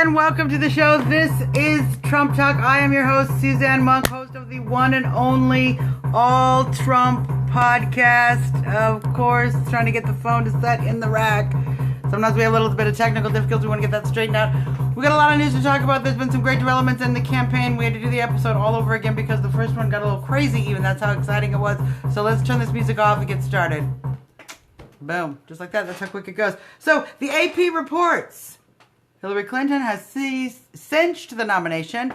again. Welcome to the show. This is Trump Talk. I am your host, Suzanne Monk, host of the one and only All Trump podcast. Of course, trying to get the phone to set in the rack. Sometimes we have a little bit of technical difficulty. We want to get that straightened out. We got a lot of news to talk about. There's been some great developments in the campaign. We had to do the episode all over again because the first one got a little crazy even. That's how exciting it was. So let's turn this music off and get started. Boom. Just like that. That's how quick it goes. So the AP reports Hillary Clinton has cinched the nomination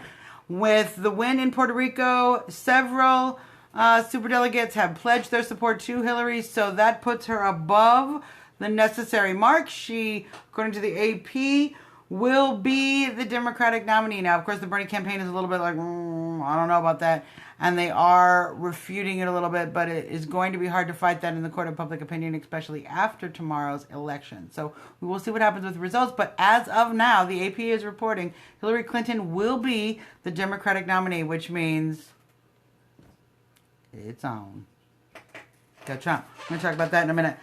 with the win in Puerto Rico. Several superdelegates have pledged their support to Hillary, so that puts her above the necessary mark. She, according to the AP, will be the Democratic nominee. Now, of course, the Bernie campaign is a little bit like, I don't know about that. And they are refuting it a little bit, but it is going to be hard to fight that in the court of public opinion, especially after tomorrow's election. So we will see what happens with the results. But as of now, the AP is reporting Hillary Clinton will be the Democratic nominee, which means it's on. Go Trump. I'm going to talk about that in a minute.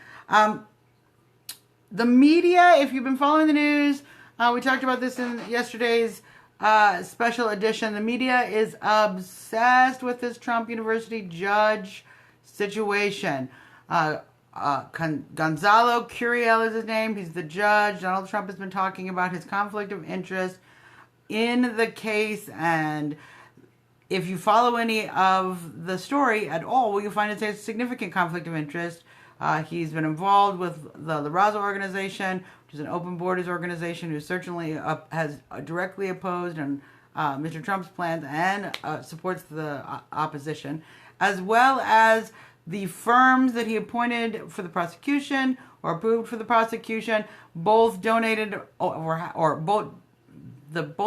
The media, if you've been following the news, we talked about this in yesterday's special edition. The media is obsessed with this Trump University judge situation. Gonzalo Curiel is his name. He's the judge. Donald Trump has been talking about his conflict of interest in the case, and if you follow any of the story at all, you'll find it's a significant conflict of interest. He's been involved with the Raza organization, which is an open borders organization who certainly has directly opposed Mr. Trump's plans and supports the opposition, as well as the firms that he appointed for the prosecution or approved for the prosecution. Both donated, both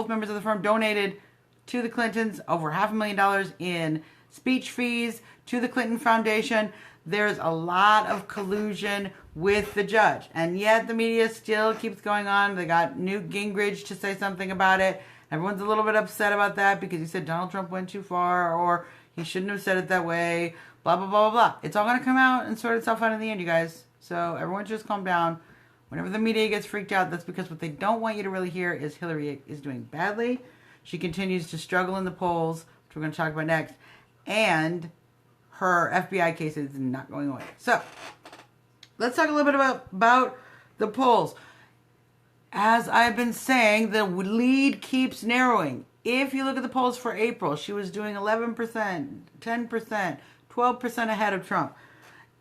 members of the firm donated to the Clintons over $500,000 in speech fees to the Clinton Foundation. There's a lot of collusion with the judge. And yet the media still keeps going on. They got Newt Gingrich to say something about it. Everyone's a little bit upset about that because he said Donald Trump went too far or he shouldn't have said it that way. Blah, blah, blah, blah, blah. It's all going to come out and sort itself out in the end, you guys. So everyone just calm down. Whenever the media gets freaked out, that's because what they don't want you to really hear is Hillary is doing badly. She continues to struggle in the polls, which we're going to talk about next. And her FBI case is not going away. So, let's talk a little bit about the polls. As I've been saying, the lead keeps narrowing. If you look at the polls for April, she was doing 11%, 10%, 12% ahead of Trump.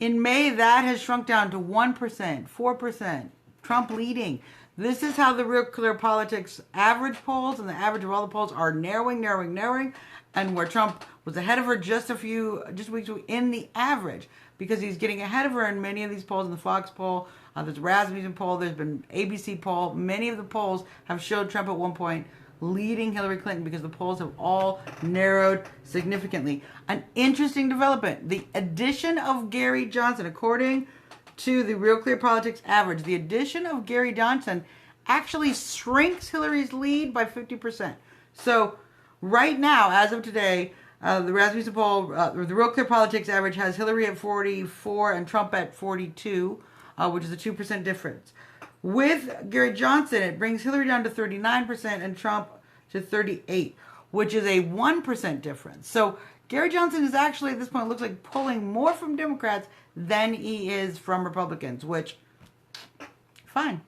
In May, that has shrunk down to 1%, 4%, Trump leading. This is how the Real Clear Politics average polls and the average of all the polls are narrowing, and where Trump was ahead of her just weeks in the average, because he's getting ahead of her in many of these polls. In the Fox poll, there's Rasmussen poll, there's been ABC poll. Many of the polls have showed Trump at one point leading Hillary Clinton because the polls have all narrowed significantly. An interesting development, the addition of Gary Johnson, according to the Real Clear Politics average, the addition of Gary Johnson actually shrinks Hillary's lead by 50%. So right now, as of today, the Rasmussen poll, the Real Clear Politics average has Hillary at 44 and Trump at 42, which is a 2% difference. With Gary Johnson, it brings Hillary down to 39% and Trump to 38, which is a 1% difference. So Gary Johnson is actually, at this point, looks like pulling more from Democrats than he is from Republicans, which, fine.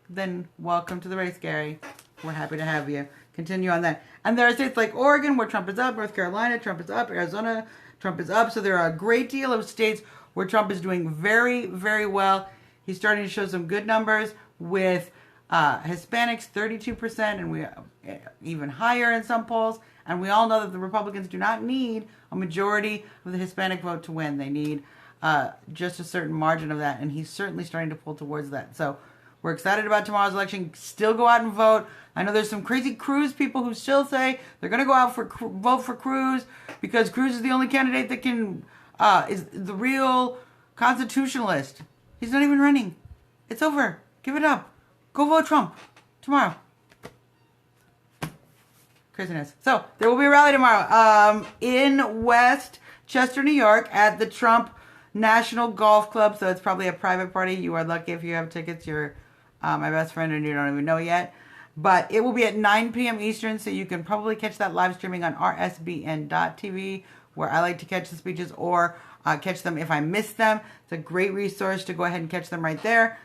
Then welcome to the race, Gary. We're happy to have you. Continue on that. And there are states like Oregon, where Trump is up, North Carolina, Trump is up, Arizona, Trump is up. So there are a great deal of states where Trump is doing very, very well. He's starting to show some good numbers with Hispanics, 32%, and we even higher in some polls. And we all know that the Republicans do not need a majority of the Hispanic vote to win. They need just a certain margin of that, and he's certainly starting to pull towards that. So we're excited about tomorrow's election. Still go out and vote. I know there's some crazy Cruz people who still say they're going to go out for vote for Cruz because Cruz is the only candidate that can is the real constitutionalist. He's not even running. It's over. Give it up. Go vote Trump tomorrow. Craziness. So there will be a rally tomorrow in Westchester, New York, at the Trump National Golf Club. So it's probably a private party. You are lucky if you have tickets. You're my best friend and you don't even know yet. But it will be at 9 p.m. Eastern, so you can probably catch that live streaming on rsbn.tv, where I like to catch the speeches, or catch them if I miss them. It's a great resource to go ahead and catch them right there.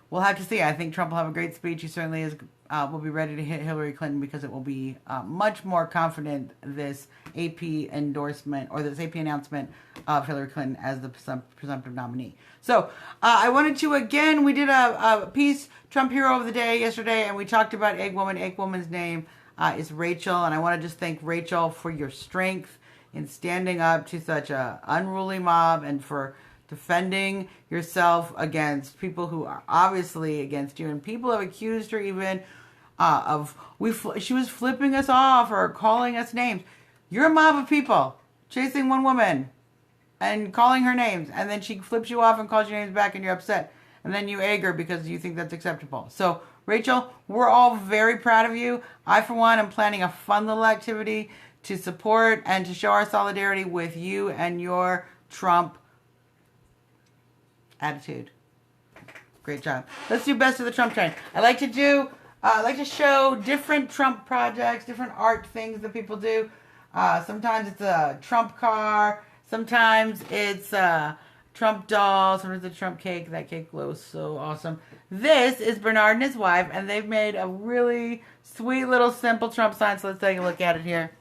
We'll have to see. I think Trump will have a great speech. He certainly is. Will be ready to hit Hillary Clinton, because it will be much more confident, this AP endorsement, or this AP announcement of Hillary Clinton as the presumptive nominee. So I wanted to, again, we did a piece, Trump Hero of the Day, yesterday, and we talked about Egg Woman. Egg Woman's name is Rachel, and I want to just thank Rachel for your strength in standing up to such a unruly mob, and for defending yourself against people who are obviously against you. And people have accused her even she was flipping us off or calling us names. You're a mob of people chasing one woman and calling her names, and then she flips you off and calls your names back, and you're upset, and then you egg her because you think that's acceptable. So Rachel, we're all very proud of you. I, for one, am planning a fun little activity to support and to show our solidarity with you and your Trump attitude. Great job. Let's do best of the Trump train. I like to show different Trump projects, different art things that people do. Sometimes it's a Trump car. Sometimes it's a Trump doll. Sometimes it's a Trump cake. That cake glows so awesome. This is Bernard and his wife, and they've made a really sweet little simple Trump sign. So let's take a look at it here.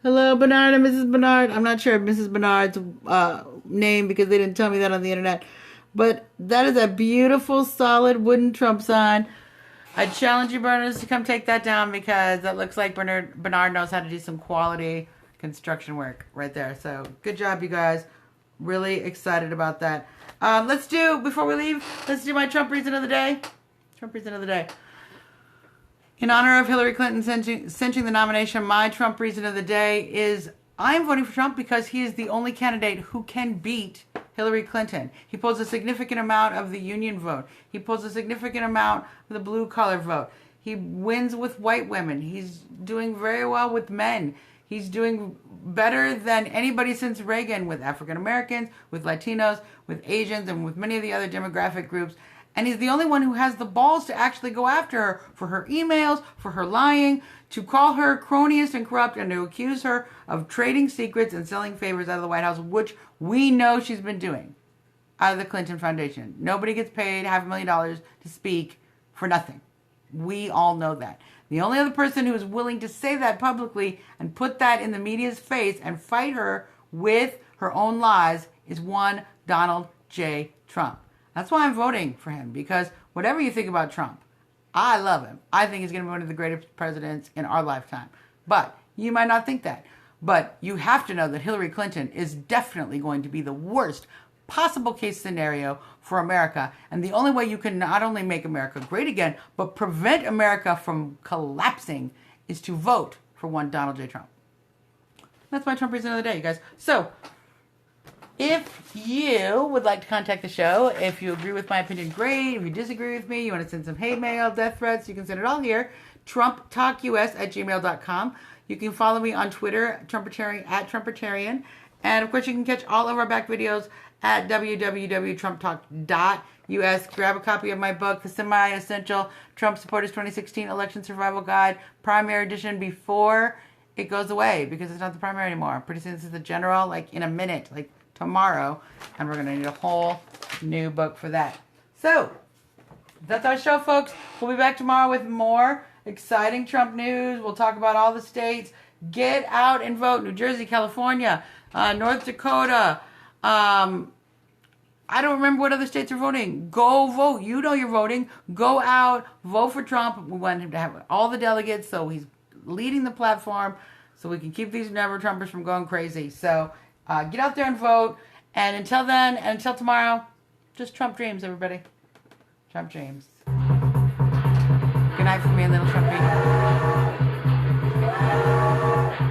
Hello, Bernard and Mrs. Bernard. I'm not sure of Mrs. Bernard's name, because they didn't tell me that on the internet. But that is a beautiful, solid wooden Trump sign. I challenge you, Bernard, to come take that down, because that looks like Bernard knows how to do some quality construction work right there. So good job, you guys. Really excited about that. Before we leave, let's do my Trump reason of the day. Trump reason of the day. In honor of Hillary Clinton cinching the nomination, my Trump reason of the day is I am voting for Trump because he is the only candidate who can beat Hillary Clinton. He pulls a significant amount of the union vote. He pulls a significant amount of the blue-collar vote. He wins with white women. He's doing very well with men. He's doing better than anybody since Reagan with African Americans, with Latinos, with Asians, and with many of the other demographic groups. And he's the only one who has the balls to actually go after her for her emails, for her lying, to call her cronyist and corrupt, and to accuse her of trading secrets and selling favors out of the White House, which we know she's been doing out of the Clinton Foundation. Nobody gets paid $500,000 to speak for nothing. We all know that. The only other person who is willing to say that publicly and put that in the media's face and fight her with her own lies is one Donald J. Trump. That's why I'm voting for him, because whatever you think about Trump, I love him. I think he's going to be one of the greatest presidents in our lifetime. But you might not think that. But you have to know that Hillary Clinton is definitely going to be the worst possible case scenario for America. And the only way you can not only make America great again, but prevent America from collapsing, is to vote for one Donald J. Trump. That's my Trump reason of the day, you guys. So, if you would like to contact the show, if you agree with my opinion, great. If you disagree with me, you want to send some hate mail, death threats, you can send it all here. TrumpTalkUS@gmail.com. You can follow me on Twitter, Trumpertarian, @Trumpertarian. And, of course, you can catch all of our back videos at www.trumptalk.us. Grab a copy of my book, The Semi-Essential Trump Supporters 2016 Election Survival Guide, primary edition, before it goes away, because it's not the primary anymore. Pretty soon this is the general, like in a minute, like tomorrow, and we're going to need a whole new book for that. So, that's our show, folks. We'll be back tomorrow with more exciting Trump news. We'll talk about all the states. Get out and vote. New Jersey, California, North Dakota. I don't remember what other states are voting. Go vote. You know you're voting. Go out. Vote for Trump. We want him to have all the delegates, so he's leading the platform, so we can keep these never-Trumpers from going crazy. So get out there and vote. And until then, and until tomorrow, just Trump dreams, everybody. Trump dreams. Good night from me and little Trumpy.